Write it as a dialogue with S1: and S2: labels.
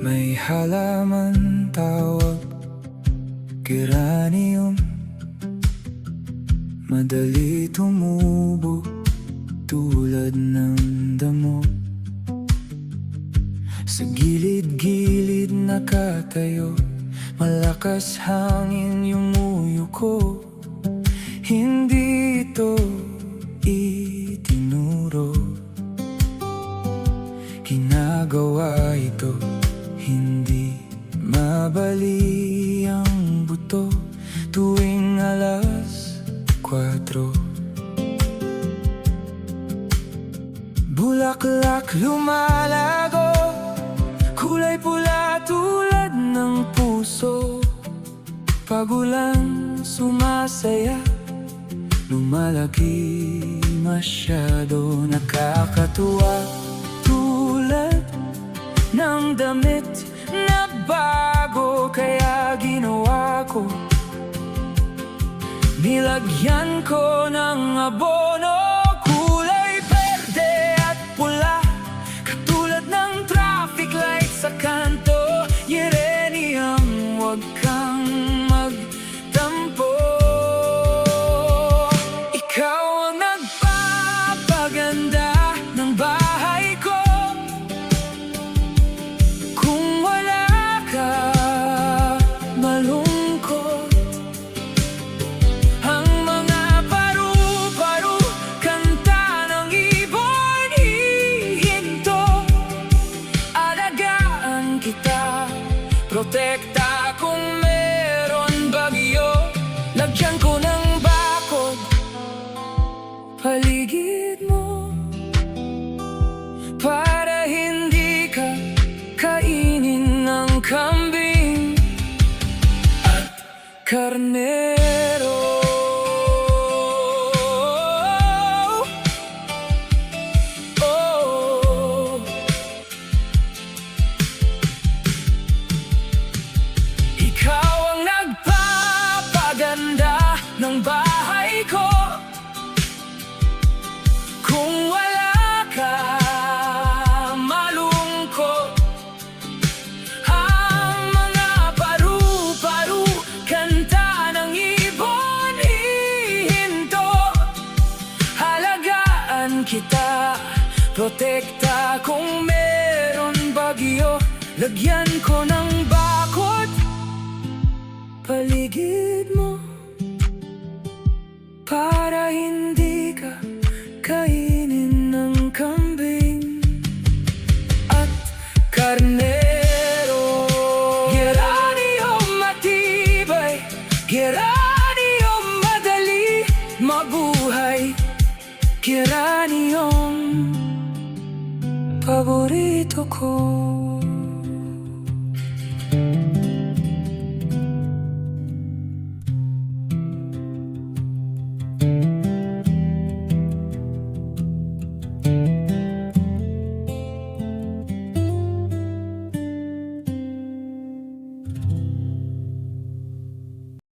S1: May halaman tawag geranium, madali tumubo tulad ng damo. Sa gilid-gilid nakatayo, malakas hangin yumuyuko. Hindi ito itinuro, ginagawa ito, hindi mabali ang buto. Tuwing 4:00, bulaklak lumalago, kulay pula tulad ng puso. Pag-ulan sumasaya, lumalaki masyado. Nakakatuwa tulad ng damit na bago, kaya ginawa ko, nilagyan ko ng abono. Kulay berde at pula, katulad ng traffic light sa kanto. Geranium, huwag kang magtampo. Ikaw ang nagpapaganda ng bahay ko. Kung wala ka, malungkot ang mga paru-paro, kanta ng ibon hihinto. Alagaan kita, protekta kung meron bagyo. Lagyan ko ng bakod paligid mo, para hindi ka kainin ng kambing at karnero. Ikaw ang nagpapaganda ng bahay ko. Kung wala ka, malungkot ang mga paru-paro, kanta ng ibon hihinto. Halagaan kita, protekta kung meron bagyo. Lagyan ko ng bakod paligid mo, para hindi ka kainin ng kambing at karnero. Geranium matibay, geranium madali mabuhay. Geranium paborito ko.